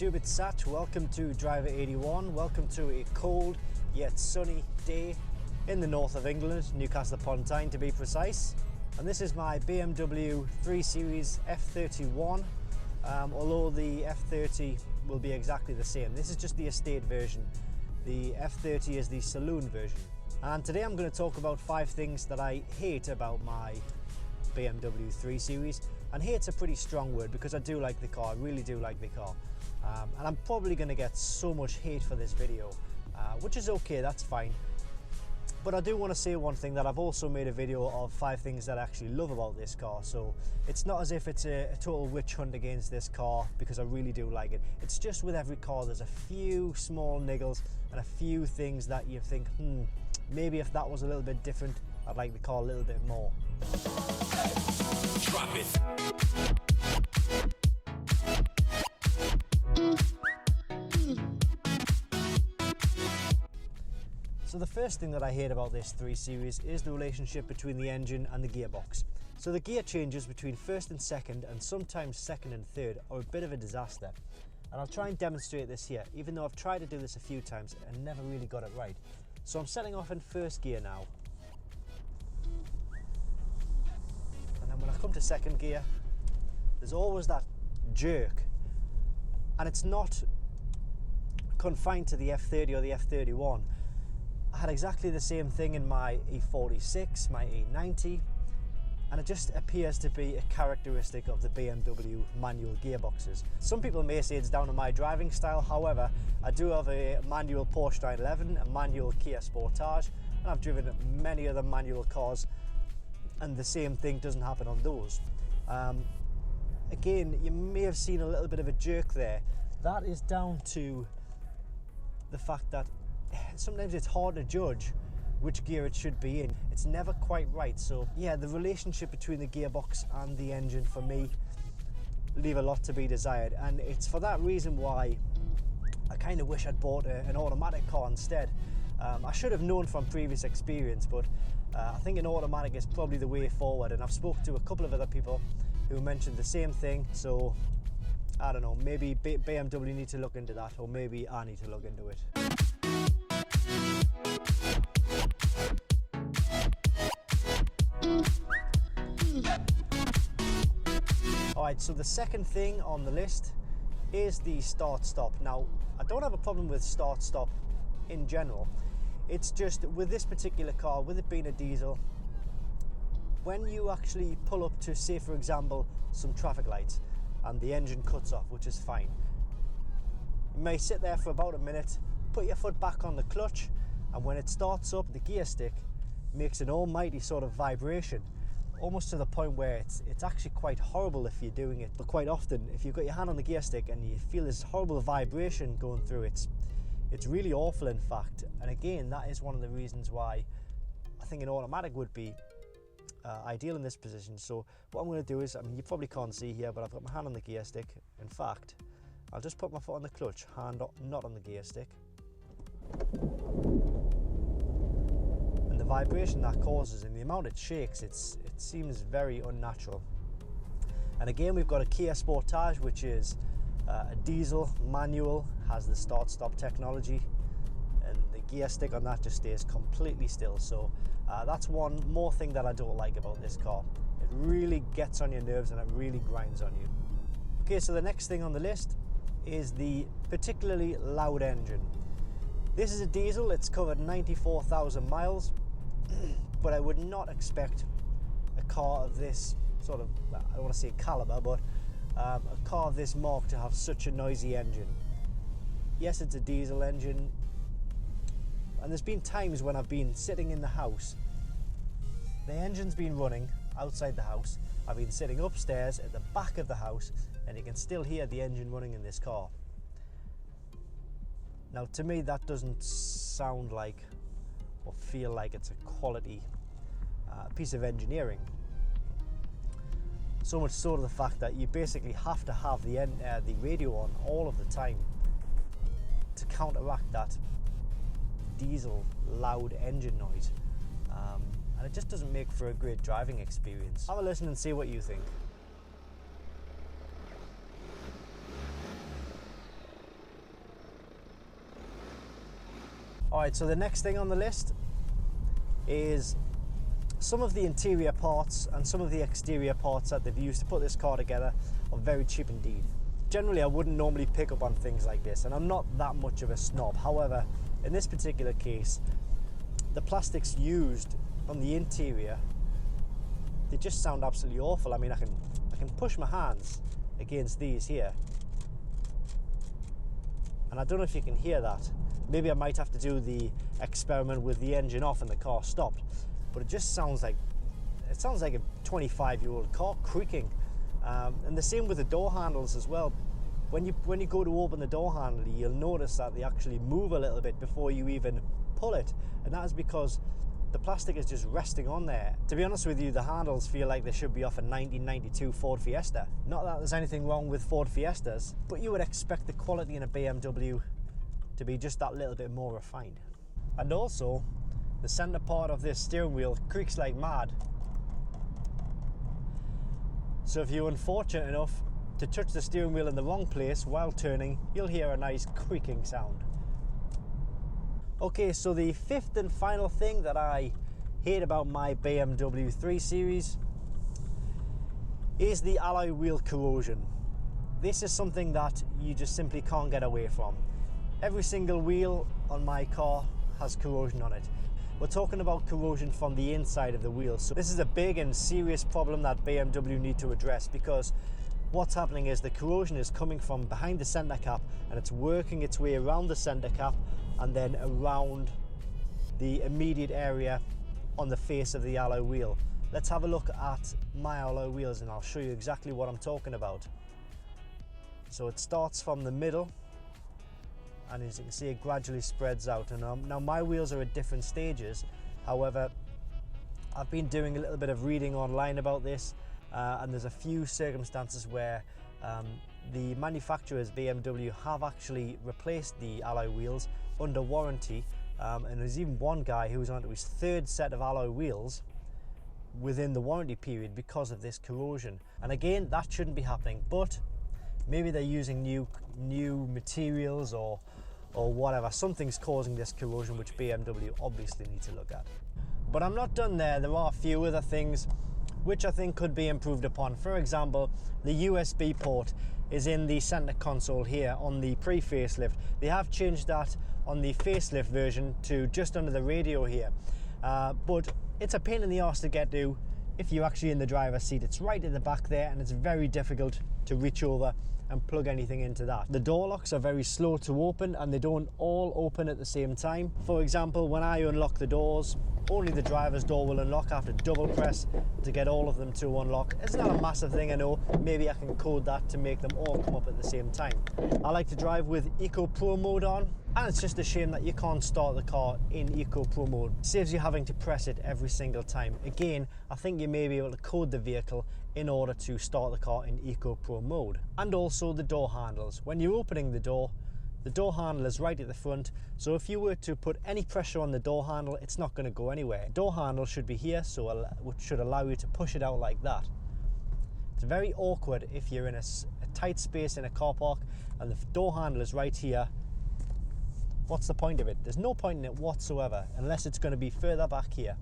YouTube, it's Sat. Welcome to Driver 81. Welcome to a cold yet sunny day in the north of England, Newcastle upon Tyne to be precise. And this is my BMW 3 Series F31, although the F30 will be exactly the same. This is just the estate version. The F30 is the saloon version. And today I'm going to talk about 5 things that I hate about my BMW 3 Series. And hate's a pretty strong word because I do like the car, I really do like the car. And I'm probably going to get so much hate for this video, which is okay, that's fine. But I do want to say one thing, that I've also made a video of 5 things that I actually love about this car. So it's not as if it's a total witch hunt against this car, because I really do like it. It's just with every car there's a few small niggles and a few things that you think, maybe if that was a little bit different, I'd like the car a little bit more. Drop it. So the first thing that I hate about this 3 Series is the relationship between the engine and the gearbox. So the gear changes between first and second, and sometimes second and third, are a bit of a disaster. And I'll try and demonstrate this here, even though I've tried to do this a few times and never really got it right. So I'm setting off in first gear now. And then when I come to second gear, there's always that jerk. And it's not confined to the F30 or the F31. I had exactly the same thing in my E46, my E90, and it just appears to be a characteristic of the BMW manual gearboxes. Some people may say it's down to my driving style. However, I do have a manual Porsche 911, a manual Kia Sportage, and I've driven many other manual cars, and the same thing doesn't happen on those. Again, you may have seen a little bit of a jerk there. That is down to the fact that sometimes it's hard to judge which gear it should be in. It's never quite right. So yeah, the relationship between the gearbox and the engine for me leave a lot to be desired, and it's for that reason why I kind of wish I'd bought an automatic car instead. I should have known from previous experience, but I think an automatic is probably the way forward, and I've spoken to a couple of other people who mentioned the same thing. So I don't know, maybe BMW need to look into that, or maybe I need to look into it. Alright, so the second thing on the list is the start-stop. Now, I don't have a problem with start-stop in general. It's just with this particular car, with it being a diesel, when you actually pull up to, say for example, some traffic lights and the engine cuts off, which is fine, you may sit there for about a minute, put your foot back on the clutch, and when it starts up, the gear stick makes an almighty sort of vibration, almost to the point where it's actually quite horrible if you're doing it. But quite often, if you've got your hand on the gear stick and you feel this horrible vibration going through, it's really awful, in fact. And again, that is one of the reasons why I think an automatic would be ideal in this position. So what I'm going to do is, I mean, you probably can't see here, but I've got my hand on the gear stick. In fact, I'll just put my foot on the clutch, hand not on the gear stick. And the vibration that causes and the amount it shakes, it seems very unnatural. And again, we've got a Kia Sportage, which is a diesel manual, has the start-stop technology, and the gear stick on that just stays completely still. So that's one more thing that I don't like about this car. It really gets on your nerves and it really grinds on you. Okay, so the next thing on the list is the particularly loud engine. This is a diesel, it's covered 94,000 miles, but I would not expect a car of this sort of, I don't want to say caliber, but a car of this mark to have such a noisy engine. Yes, it's a diesel engine, and there's been times when I've been sitting in the house, the engine's been running outside the house, I've been sitting upstairs at the back of the house, and you can still hear the engine running in this car. Now, to me, that doesn't sound like or feel like it's a quality piece of engineering. So much so to the fact that you basically have to have the radio on all of the time to counteract that diesel loud engine noise. And it just doesn't make for a great driving experience. Have a listen and see what you think. Alright, so the next thing on the list is some of the interior parts and some of the exterior parts that they've used to put this car together are very cheap indeed. Generally, I wouldn't normally pick up on things like this, and I'm not that much of a snob. However, in this particular case, the plastics used on the interior, they just sound absolutely awful. I mean, I can push my hands against these here, and I don't know if you can hear that. Maybe I might have to do the experiment with the engine off and the car stopped, but it just sounds like a 25-year-old car creaking. And the same with the door handles as well. When you go to open the door handle, you'll notice that they actually move a little bit before you even pull it, and that is because the plastic is just resting on there. To be honest with you, the handles feel like they should be off a 1992 Ford Fiesta. Not that there's anything wrong with Ford Fiestas, but you would expect the quality in a BMW to be just that little bit more refined. And also, the center part of this steering wheel creaks like mad. So if you're unfortunate enough to touch the steering wheel in the wrong place while turning, you'll hear a nice creaking sound. Okay, so the fifth and final thing that I hate about my BMW 3 Series is the alloy wheel corrosion. This is something that you just simply can't get away from. Every single wheel on my car has corrosion on it. We're talking about corrosion from the inside of the wheel. So this is a big and serious problem that BMW need to address, because what's happening is the corrosion is coming from behind the center cap and it's working its way around the center cap and then around the immediate area on the face of the alloy wheel. Let's have a look at my alloy wheels and I'll show you exactly what I'm talking about. So it starts from the middle, and as you can see, it gradually spreads out. And now my wheels are at different stages. However, I've been doing a little bit of reading online about this, and there's a few circumstances where the manufacturers, BMW, have actually replaced the alloy wheels under warranty, and there's even one guy who was onto his third set of alloy wheels within the warranty period because of this corrosion. And again, that shouldn't be happening, but maybe they're using new materials or whatever. Something's causing this corrosion, which BMW obviously need to look at. But I'm not done there. There are a few other things which I think could be improved upon. For example, the USB port is in the center console here on the pre-facelift. They have changed that on the facelift version to just under the radio here. But it's a pain in the arse to get to if you're actually in the driver's seat. It's right at the back there, and it's very difficult to reach over and plug anything into that. The door locks are very slow to open, and they don't all open at the same time. For example, when I unlock the doors, only the driver's door will unlock. I have to double press to get all of them to unlock. It's not a massive thing, I know. Maybe I can code that to make them all come up at the same time. I like to drive with Eco Pro mode on, and it's just a shame that you can't start the car in Eco Pro mode. It saves you having to press it every single time. Again, I think you may be able to code the vehicle in order to start the car in Eco Pro mode. And also the door handles. When you're opening the door handle is right at the front, so if you were to put any pressure on the door handle, it's not going to go anywhere. Door handle should be here, which should allow you to push it out like that. It's very awkward if you're in a tight space in a car park and the door handle is right here. What's the point of it? There's no point in it whatsoever, unless it's going to be further back here.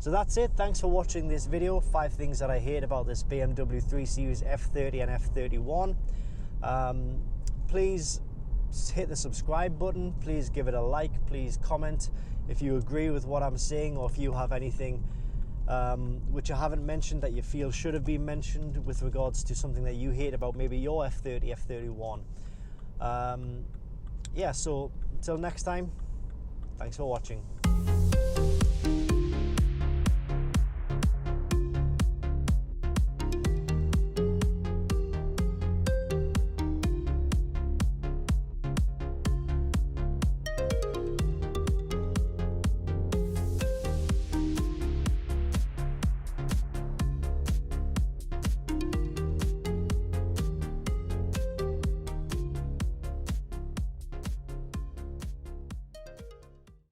So that's it. Thanks for watching this video. 5 things that I hate about this BMW 3 Series F30 and F31. Please hit the subscribe button. Please give it a like. Please comment if you agree with what I'm saying, or if you have anything which I haven't mentioned that you feel should have been mentioned with regards to something that you hate about maybe your F30, F31. Yeah, so until next time, thanks for watching.